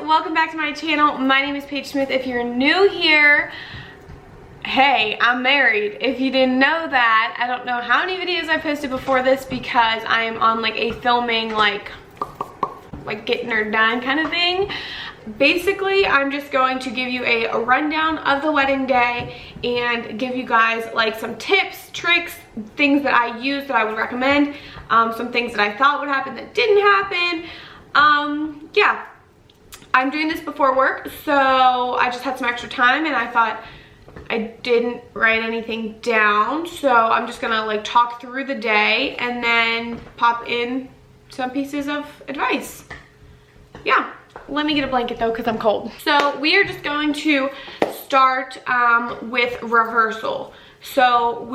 welcome back to my channel. My name is Paige Smith. If you're new here, hey, I'm married. If you didn't know that, I don't know how many videos I posted before this because I am on like a filming like getting her done kind of thing. Basically, I'm just going to give you a rundown of the wedding day and give you guys like some tips, tricks, things that I use that I would recommend, some things that I thought would happen that didn't happen. Yeah, I'm doing this before work, so I just had some extra time and I thought I didn't write anything down, so I'm just gonna like talk through the day and then pop in some pieces of advice. Yeah, let me get a blanket though because I'm cold. So we are just going to start with rehearsal. So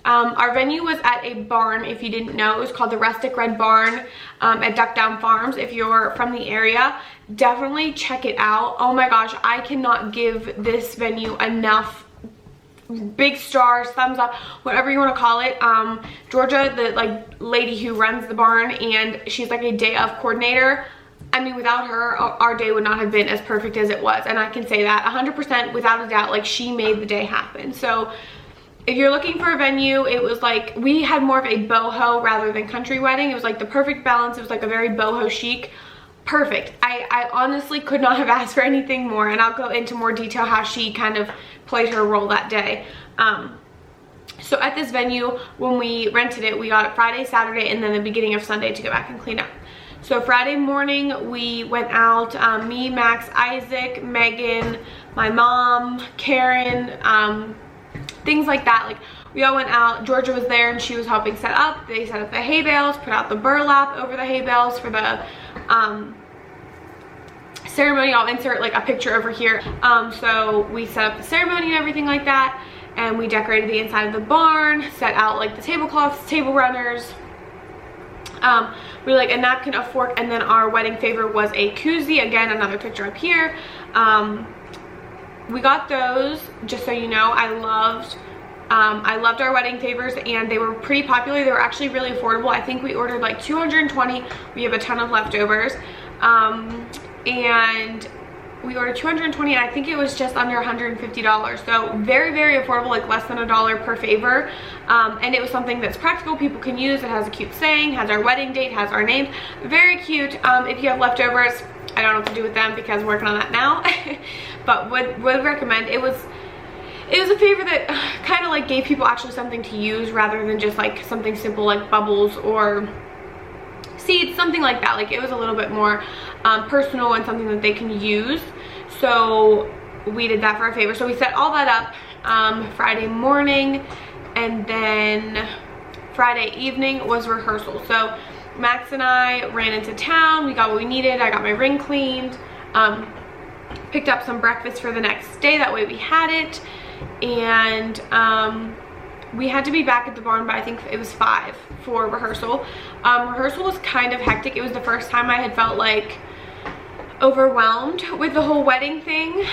our venue was at a barn. If you didn't know, it was called the Rustic Red Barn at Duck Down Farms. If you're from the area, definitely check it out. Oh my gosh, I cannot give this venue enough big stars, thumbs up, whatever you want to call it. Georgia, the like lady who runs the barn, and she's like a day of coordinator. I mean, without her, our day would not have been as perfect as it was, and I can say that 100% without a doubt. Like, she made the day happen. So if you're looking for a venue, it was like, we had more of a boho rather than country wedding. It was like the perfect balance. It was like a very boho chic. Perfect. I honestly could not have asked for anything more, and I'll go into more detail how she kind of played her role that day. So at this venue, when we rented it, we got it Friday, Saturday, and then the beginning of Sunday to go back and clean up. So Friday morning, we went out, me, Max, Isaac, Megan, my mom, Karen, things like that. Like, we all went out. Georgia was there and she was helping set up. They set up the hay bales, put out the burlap over the hay bales for the ceremony. I'll insert like a picture over here. So we set up the ceremony and everything like that, and we decorated the inside of the barn, set out like the tablecloths, table runners. We like a napkin, a fork, and then our wedding favor was a koozie. Again, another picture up here. We got those, just so you know. I loved our wedding favors, and they were pretty popular. They were actually really affordable. I think we ordered like 220. We have a ton of leftovers, and we ordered 220, and I think it was just under $150. So very, very affordable, like less than $1 per favor. And it was something that's practical, people can use. It has a cute saying, has our wedding date, has our names. Very cute. If you have leftovers, I don't know what to do with them because I'm working on that now. But would recommend. It was a favor that kind of like gave people actually something to use rather than just like something simple like bubbles or seeds, something like that. Like, it was a little bit more personal and something that they can use. So we did that for a favor. So we set all that up Friday morning, and then Friday evening was rehearsal. So Max and I ran into town. We got what we needed. I got my ring cleaned, picked up some breakfast for the next day. That way we had it. And we had to be back at the barn by, I think it was 5 for rehearsal. Rehearsal was kind of hectic. It was the first time I had felt like overwhelmed with the whole wedding thing.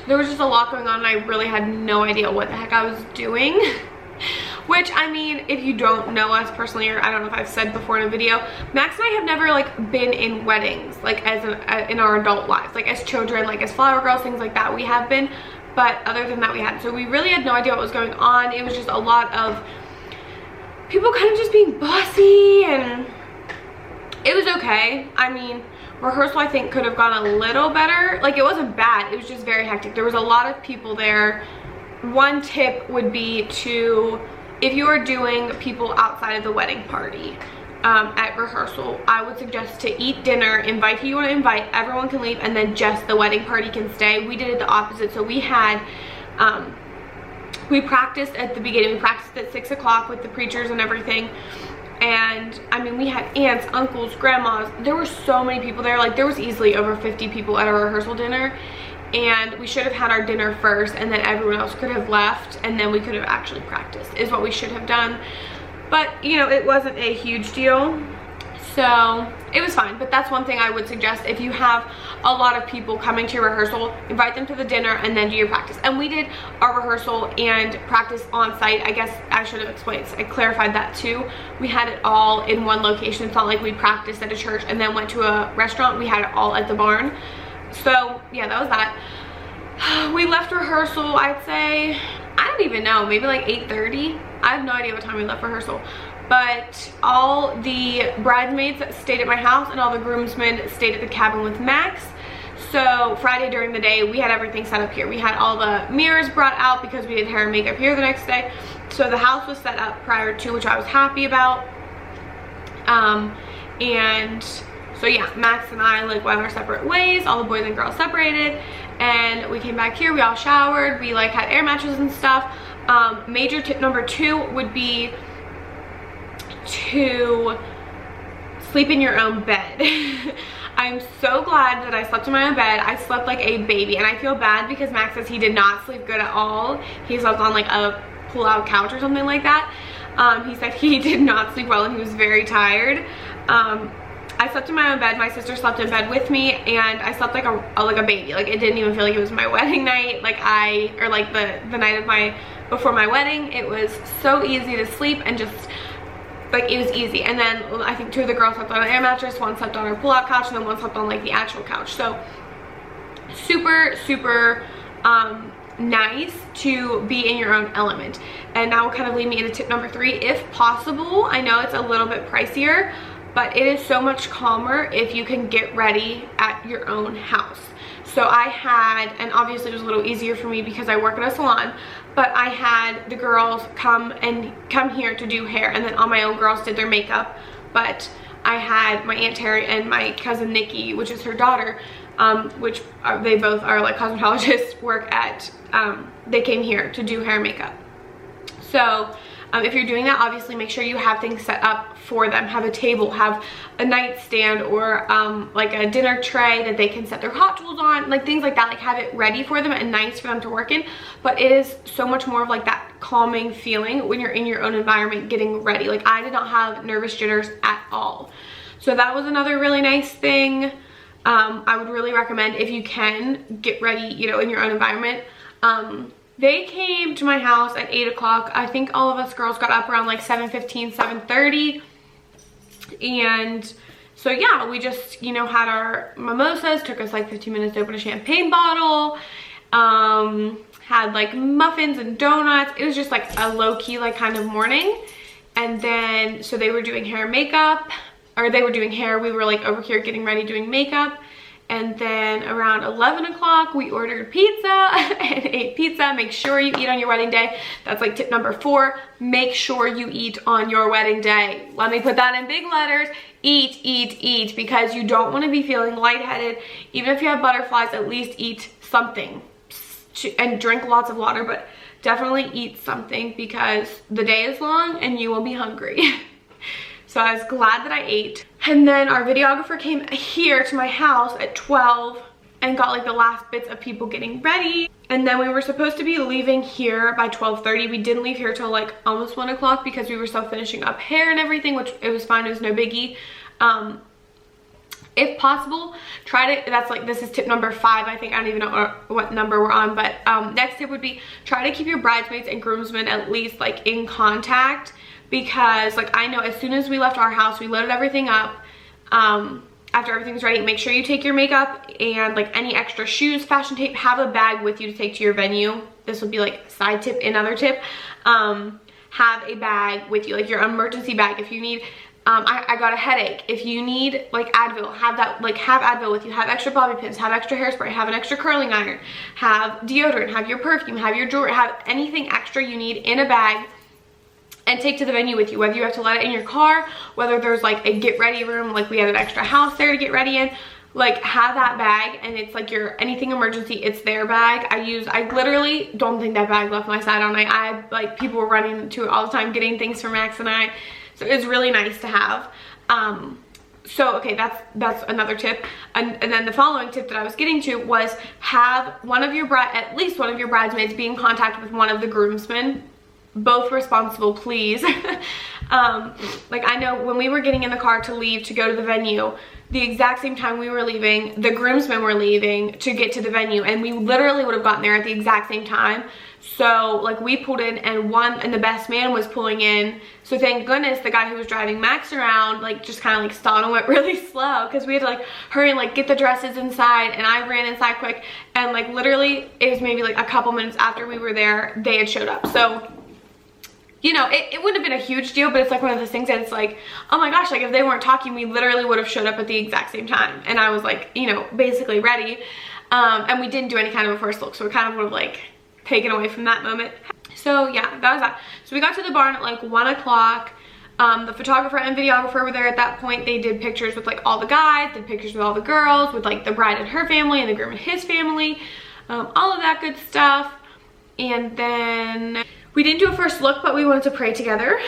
There was just a lot going on and I really had no idea what the heck I was doing. Which, I mean, if you don't know us personally, or I don't know if I've said before in a video, Max and I have never like been in weddings like in our adult lives, like as children, like as flower girls, things like that. We have been, but other than that we hadn't. So we really had no idea what was going on. It was just a lot of people kind of just being bossy, and it was okay. I mean, rehearsal I think could have gone a little better. Like, it wasn't bad, it was just very hectic. There was a lot of people there. One tip would be to, if you are doing people outside of the wedding party at rehearsal, I would suggest to eat dinner, invite who you want to invite, everyone can leave, and then just the wedding party can stay. We did it the opposite. So we had we practiced at the beginning. We practiced at 6 o'clock with the preachers and everything, and I mean, we had aunts, uncles, grandmas. There were so many people there. Like, there was easily over 50 people at our rehearsal dinner, and we should have had our dinner first, and then everyone else could have left, and then we could have actually practiced, is what we should have done. But, you know, it wasn't a huge deal. So it was fine, but that's one thing I would suggest. If you have a lot of people coming to your rehearsal, invite them to the dinner and then do your practice. And we did our rehearsal and practice on site. I guess I should have explained, I clarified that too. We had it all in one location. It's not like we practiced at a church and then went to a restaurant. We had it all at the barn. So yeah, that was that. We left rehearsal, I'd say, I don't even know, maybe like 8:30. I have no idea what time we left rehearsal. But all the bridesmaids stayed at my house and all the groomsmen stayed at the cabin with Max. So Friday during the day, we had everything set up here. We had all the mirrors brought out because we did hair and makeup here the next day. So the house was set up prior to, which I was happy about. And so yeah, Max and I like went our separate ways. All the boys and girls separated. And we came back here, we all showered. We like had air mattresses and stuff. Major tip number 2 would be to sleep in your own bed. I'm so glad that I slept in my own bed. I slept like a baby, and I feel bad because Max says he did not sleep good at all. He slept on like a pull-out couch or something like that. He said he did not sleep well and he was very tired. I slept in my own bed. My sister slept in bed with me, and I slept like a baby. Like it didn't even feel like it was my wedding night. Like the night of before my wedding. It was so easy to sleep and just like it was easy. And then I think 2 of the girls slept on an air mattress, 1 slept on her pull-out couch, and then 1 slept on like the actual couch. So super nice to be in your own element. And that will kind of lead me into tip number 3. If possible, I know it's a little bit pricier, but it is so much calmer if you can get ready at your own house. So I had, and obviously it was a little easier for me because I work at a salon, but I had the girls come here to do hair, and then all my own girls did their makeup. But I had my Aunt Terry and my cousin Nikki, which is her daughter, which they both are like cosmetologists, work at, they came here to do hair and makeup. So if you're doing that, obviously make sure you have things set up for them. Have a table, have a nightstand, or like a dinner tray that they can set their hot tools on, like things like that. Like have it ready for them and nice for them to work in. But it is so much more of like that calming feeling when you're in your own environment getting ready. Like I did not have nervous jitters at all. So that was another really nice thing. I would really recommend, if you can, get ready, you know, in your own environment. They came to my house at 8 o'clock. I think all of us girls got up around like 7:15, 7:30. And so yeah, we just, you know, had our mimosas. Took us like 15 minutes to open a champagne bottle. Had like muffins and donuts. It was just like a low-key like kind of morning. And then, so they were doing hair and makeup, or they were doing hair. We were like over here getting ready doing makeup. And then around 11 o'clock, we ordered pizza and ate pizza. Make sure you eat on your wedding day. That's like tip number 4. Make sure you eat on your wedding day. Let me put that in big letters. Eat, eat, eat, because you don't want to be feeling lightheaded. Even if you have butterflies, at least eat something. And drink lots of water, but definitely eat something because the day is long and you will be hungry. So I was glad that I ate. And then our videographer came here to my house at 12 and got like the last bits of people getting ready. And then we were supposed to be leaving here by 12:30. We didn't leave here till like almost 1 o'clock because we were still finishing up hair and everything, which it was fine, it was no biggie. If possible, try to, that's like, this is tip number 5, I think. I don't even know what number we're on, but next tip would be try to keep your bridesmaids and groomsmen at least like in contact. Because like I know as soon as we left our house, we loaded everything up. After everything's ready, make sure you take your makeup and like any extra shoes, fashion tape. Have a bag with you to take to your venue. This would be like side tip, another tip. Have a bag with you, like your emergency bag. If you need, I got a headache. If you need like Advil, have that, like have Advil with you. Have extra bobby pins, have extra hairspray, have an extra curling iron, have deodorant, have your perfume, have your jewelry, have anything extra you need in a bag and take to the venue with you, whether you have to let it in your car, whether there's like a get ready room, like we had an extra house there to get ready in, like have that bag, and it's like your anything emergency, it's their bag. I literally don't think that bag left my side all night. I like, people were running to it all the time getting things for Max and I, so it's really nice to have. So okay, that's another tip. And then the following tip that I was getting to was have at least one of your bridesmaids be in contact with one of the groomsmen. Both responsible, please. Like I know when we were getting in the car to leave to go to the venue, the exact same time we were leaving, the groomsmen were leaving to get to the venue, and we literally would have gotten there at the exact same time. So like we pulled in and the best man was pulling in. So thank goodness the guy who was driving Max around like just kind of like stalled and went really slow, because we had to like hurry and like get the dresses inside, and I ran inside quick, and like literally it was maybe like a couple minutes after we were there, they had showed up. So you know, it wouldn't have been a huge deal, but it's like one of those things that it's like, oh my gosh, like if they weren't talking, we literally would have showed up at the exact same time. And I was like, you know, basically ready. And we didn't do any kind of a first look, so we kind of would have like taken away from that moment. So yeah, that was that. So we got to the barn at like 1 o'clock. The photographer and videographer were there at that point. They did pictures with like all the guys, did pictures with all the girls, with like the bride and her family and the groom and his family, all of that good stuff. And then we didn't do a first look, but we wanted to pray together.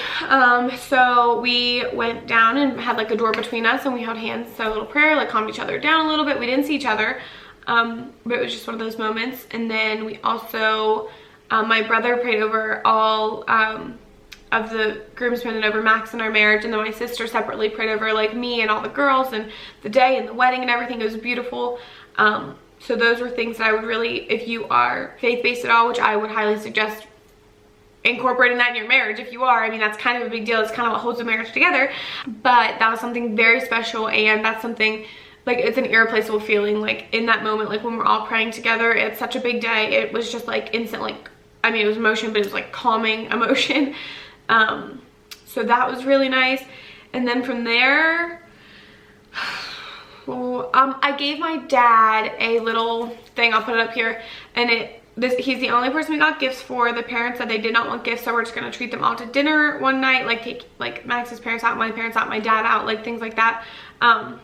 So we went down and had like a door between us, and we held hands, said a little prayer, like calmed each other down a little bit. We didn't see each other, but it was just one of those moments. And then we also, my brother prayed over all of the groomsmen and over Max and our marriage, and then my sister separately prayed over like me and all the girls and the day and the wedding and everything. It was beautiful. So those were things that I would really, if you are faith-based at all, which I would highly suggest incorporating that in your marriage if you are. I mean, that's kind of a big deal. It's kind of what holds a marriage together. But that was something very special, and that's something like, it's an irreplaceable feeling. Like in that moment, like when we're all praying together, it's such a big day. It was just like instant, like, I mean, it was emotion, but it was like calming emotion. So that was really nice. And then from there, I gave my dad a little thing, I'll put it up here, and he's the only person we got gifts for. The parents said they did not want gifts, so we're just gonna treat them all to dinner one night, like take like Max's parents out, my parents out, my dad out, like things like that. And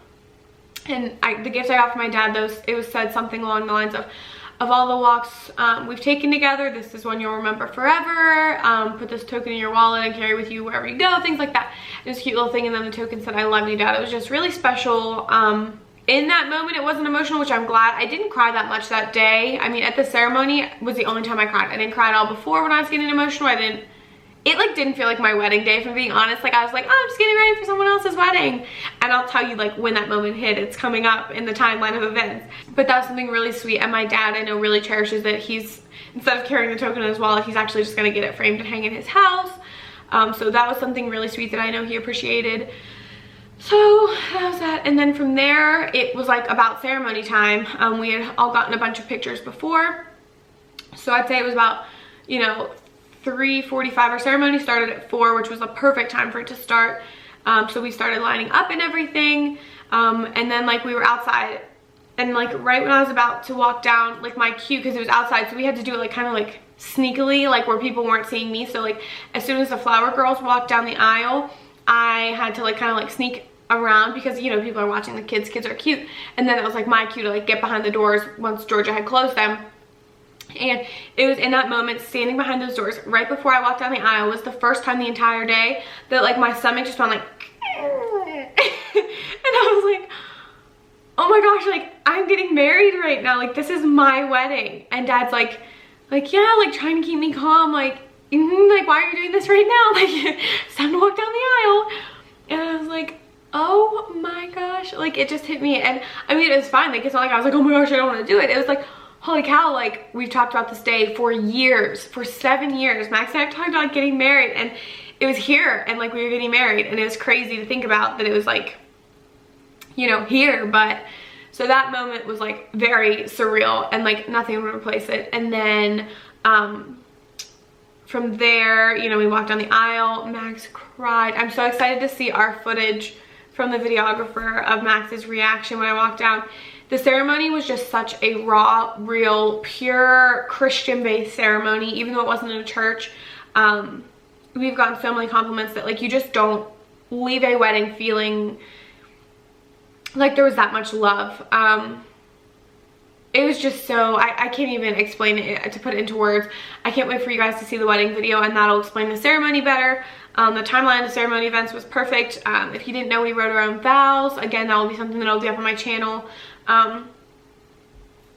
the gifts I got for my dad, it was said something along the lines of all the walks we've taken together, this is one you'll remember forever. Put this token in your wallet and carry with you wherever you go, things like that. It was a cute little thing. And then the token said, I love you, Dad. It was just really special. In that moment, it wasn't emotional, which I'm glad. I didn't cry that much that day. I mean, at the ceremony was the only time I cried. I didn't cry at all before when I was getting emotional. It like didn't feel like my wedding day, if I'm being honest. Like I was like, oh, I'm just getting ready for someone else's wedding. And I'll tell you like when that moment hit, it's coming up in the timeline of events. But that was something really sweet. And my dad, I know, really cherishes that. He's, instead of carrying the token in his wallet, he's actually just gonna get it framed and hang in his house. So that was something really sweet that I know he appreciated. So that was that. And then from there, it was like about ceremony time. We had all gotten a bunch of pictures before. So I'd say it was about, you know, 3:45. Our ceremony started at 4, which was a perfect time for it to start. So we started lining up and everything. And then like we were outside, and like right when I was about to walk down, like my cue, because it was outside, so we had to do it like kind of like sneakily, like where people weren't seeing me. So like as soon as the flower girls walked down the aisle, I had to like kind of like sneak around, because you know people are watching the kids are cute. And then it was like my cue to like get behind the doors once Georgia had closed them. And it was in that moment, standing behind those doors right before I walked down the aisle, was the first time the entire day that like my stomach just went like and I was like, oh my gosh, like I'm getting married right now, like this is my wedding. And Dad's like yeah, like trying to keep me calm, like like why are you doing this right now, like it's time to walk down the aisle. And I was like, oh my gosh, like it just hit me. And I mean, it was fine, like it's not like I was like, oh my gosh, I don't want to do it. It was like, holy cow, like we've talked about this day for years, for 7 years. Max and I have talked about getting married, and it was here, and like we were getting married, and it was crazy to think about that it was like, you know, here. But so that moment was like very surreal, and like nothing would replace it. And then from there, you know, we walked down the aisle. Max cried. I'm so excited to see our footage from the videographer of Max's reaction when I walked down. The ceremony was just such a raw, real, pure Christian-based ceremony, even though it wasn't in a church. We've gotten so many compliments that like you just don't leave a wedding feeling like there was that much love. It was just so, I can't even explain it, to put it into words. I can't wait for you guys to see the wedding video, and that'll explain the ceremony better. The timeline of the ceremony events was perfect. If you didn't know, we wrote our own vows. Again, that will be something that I'll do up on my channel.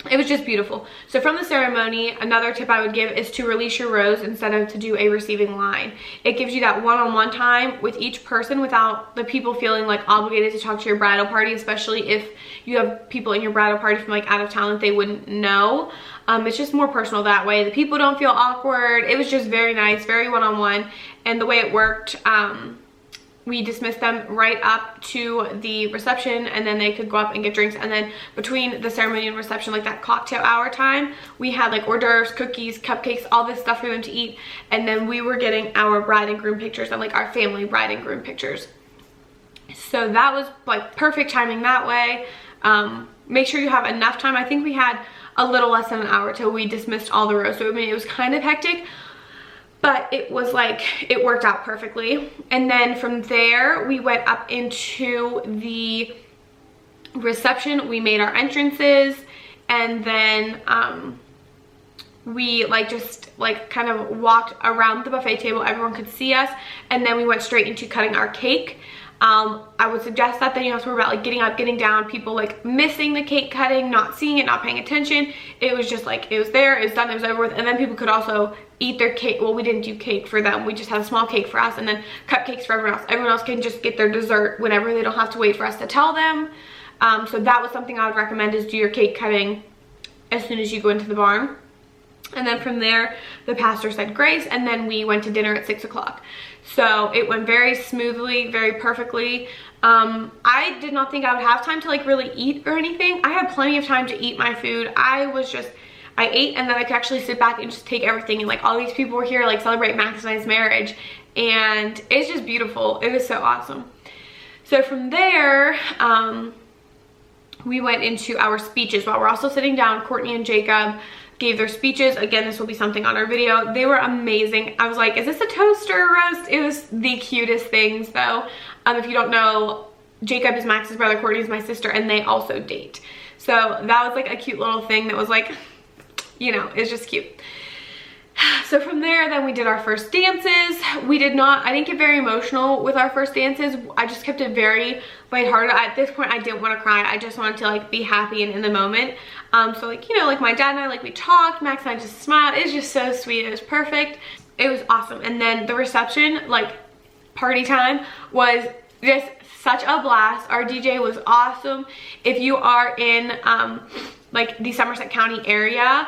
it was just beautiful. So from the ceremony, another tip I would give is to release your rose instead of to do a receiving line. It gives you that one-on-one time with each person without the people feeling like obligated to talk to your bridal party, especially if you have people in your bridal party from like out of town that they wouldn't know. It's just more personal that way. The people don't feel awkward. It was just very nice, very one-on-one. And the way it worked, we dismissed them right up to the reception, and then they could go up and get drinks. And then between the ceremony and reception, like that cocktail hour time, we had like hors d'oeuvres, cookies, cupcakes, all this stuff for them to eat. And then we were getting our bride and groom pictures and like our family bride and groom pictures. So that was like perfect timing that way. Make sure you have enough time. I think we had a little less than an hour till we dismissed all the rows. So I mean, it was kind of hectic, but it was like, it worked out perfectly. And then from there, we went up into the reception. We made our entrances, and then we like just like kind of walked around the buffet table. Everyone could see us, and then we went straight into cutting our cake. I would suggest that then you don't have to worry about like getting up, getting down, people like missing the cake cutting, not seeing it, not paying attention. It was just like, it was there, it was done, it was over with. And then people could also eat their cake. Well, we didn't do cake for them. We just had a small cake for us, and then cupcakes for everyone else. Everyone else can just get their dessert whenever. They don't have to wait for us to tell them. So that was something I would recommend, is do your cake cutting as soon as you go into the barn. And then from there, the pastor said grace, and then we went to dinner at 6 o'clock. So it went very smoothly, very perfectly. I did not think I would have time to like really eat or anything. I had plenty of time to eat my food. I ate, and then I could actually sit back and just take everything. And like all these people were here like celebrate Max and I's marriage, and it's just beautiful. It was so awesome. So from there, we went into our speeches. While we're also sitting down, Courtney and Jacob gave their speeches. Again, this will be something on our video. They were amazing. I was like, is this a toast or a roast? It was the cutest things though. If you don't know, Jacob is Max's brother, Courtney is my sister, and they also date. So that was like a cute little thing that was like, you know, it's just cute. So from there, then we did our first dances. I didn't get very emotional with our first dances. I just kept it very lighthearted. At this point, I didn't want to cry. I just wanted to like be happy and in the moment. So like, you know, like my dad and I, like we talked, Max and I just smiled. It was just so sweet. It was perfect. It was awesome. And then the reception, like party time, was just such a blast. Our DJ was awesome. If you are in like the Somerset County area,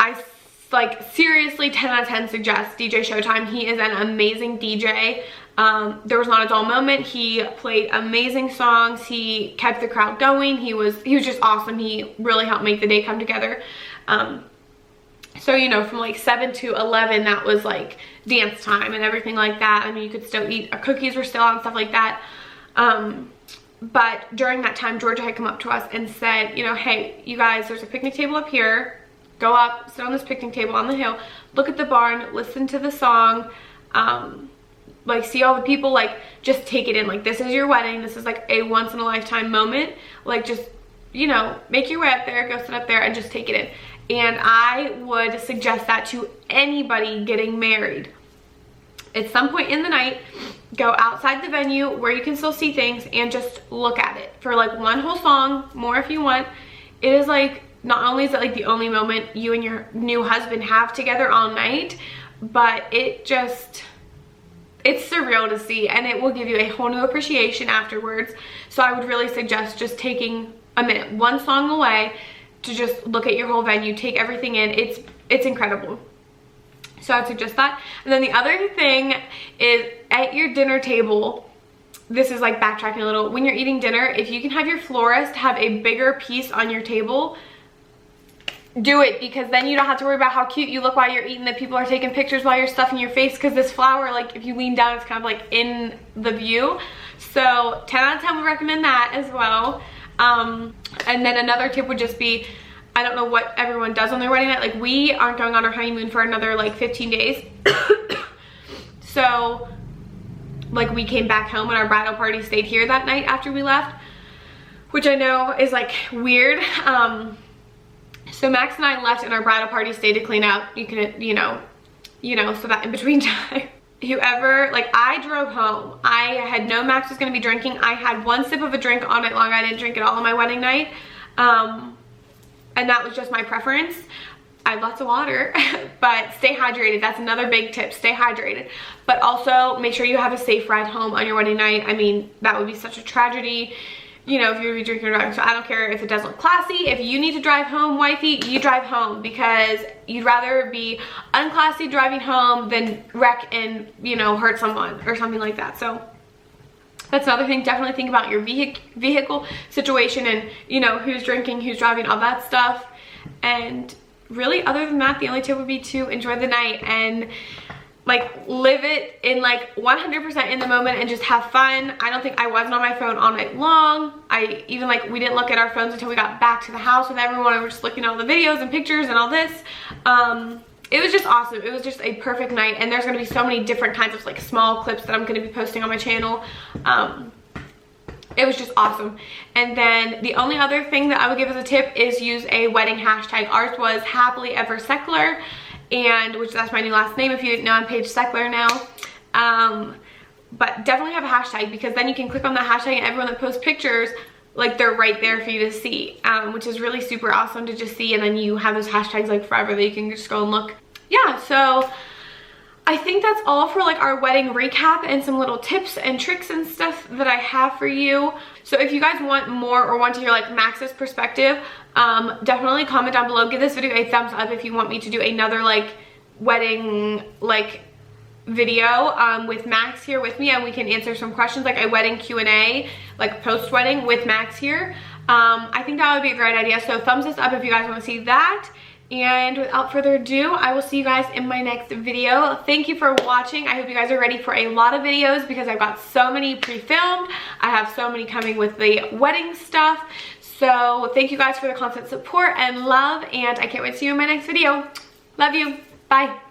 I like seriously 10 out of 10 suggest DJ Showtime. He is an amazing DJ. There was not a dull moment. He played amazing songs. He kept the crowd going. He was just awesome. He really helped make the day come together. So, you know, from like 7 to 11, that was like dance time and everything like that. I mean, you could still eat, our cookies were still on, stuff like that. But during that time, Georgia had come up to us and said, you know, hey, you guys, there's a picnic table up here. Go up, sit on this picnic table on the hill, look at the barn, listen to the song, like see all the people, like just take it in. Like this is your wedding. This is like a once in a lifetime moment. Like just, you know, make your way up there, go sit up there and just take it in. And I would suggest that to anybody getting married. At some point in the night, go outside the venue where you can still see things and just look at it for like one whole song, more if you want. It is like, not only is it like the only moment you and your new husband have together all night, but it's surreal to see, and it will give you a whole new appreciation afterwards. So I would really suggest just taking a minute, one song away, to just look at your whole venue, take everything in. It's incredible. So I'd suggest that. And then the other thing is at your dinner table, this is like backtracking a little, when you're eating dinner, if you can have your florist have a bigger piece on your table, do it, because then you don't have to worry about how cute you look while you're eating, that people are taking pictures while you're stuffing your face, because this flower, like if you lean down, it's kind of like in the view. So 10 out of 10 would recommend that as well. And then another tip would just be, I don't know what everyone does on their wedding night. Like we aren't going on our honeymoon for another like 15 days. So like we came back home and our bridal party stayed here that night after we left, which I know is like weird. So Max and I left and our bridal party stayed to clean up. You can, you know, so that in between time, whoever, like I drove home. I had known Max was gonna be drinking. I had one sip of a drink all night long. I didn't drink it all on my wedding night. and that was just my preference. I have lots of water, but stay hydrated. That's another big tip, stay hydrated. But also make sure you have a safe ride home on your wedding night. I mean, that would be such a tragedy, you know, if you're be drinking or driving. So I don't care if it doesn't look classy. If you need to drive home, wifey, you drive home, because you'd rather be unclassy driving home than wreck and, you know, hurt someone or something like that. So that's another thing. Definitely think about your vehicle situation and, you know, who's drinking, who's driving, all that stuff. And really, other than that, the only tip would be to enjoy the night and like live it in like 100% in the moment and just have fun. I don't think I wasn't on my phone all night long. I even like, we didn't look at our phones until we got back to the house with everyone. We were just looking at all the videos and pictures and all this. It was just awesome. It was just a perfect night, and there's gonna be so many different kinds of like small clips that I'm gonna be posting on my channel. It was just awesome. And then the only other thing that I would give as a tip is use a wedding hashtag. Ours was happily ever Seckler, and which that's my new last name if you didn't know. I'm Paige Seckler now. But definitely have a hashtag, because then you can click on that hashtag and everyone that posts pictures, like they're right there for you to see, which is really super awesome to just see. And then you have those hashtags like forever that you can just go and look. Yeah, so I think that's all for like our wedding recap and some little tips and tricks and stuff that I have for you. So if you guys want more or want to hear like Max's perspective, definitely comment down below. Give this video a thumbs up if you want me to do another like wedding like video with Max here with me, and we can answer some questions, like a wedding Q&A, like post-wedding with Max here. I think that would be a great idea. So thumbs this up if you guys want to see that. And without further ado, I will see you guys in my next video. Thank you for watching. I hope you guys are ready for a lot of videos, because I've got so many pre-filmed. I have so many coming with the wedding stuff. So thank you guys for the constant support and love, and I can't wait to see you in my next video. Love you. Bye.